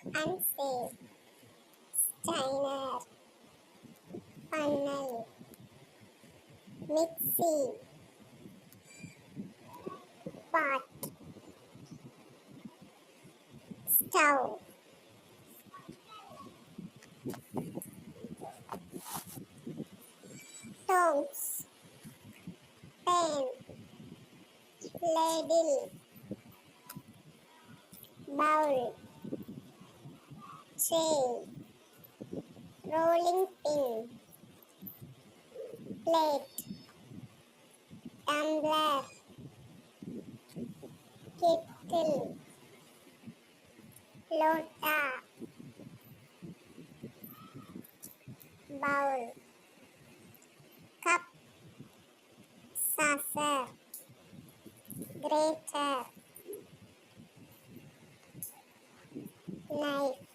and safe, strainer, funnel, mixie, pot, stove, tongs, pen, ladle, bowl, chain, rolling pin, plate, tumbler, kettle, lota, bowl, cup, saucer, grater, knife.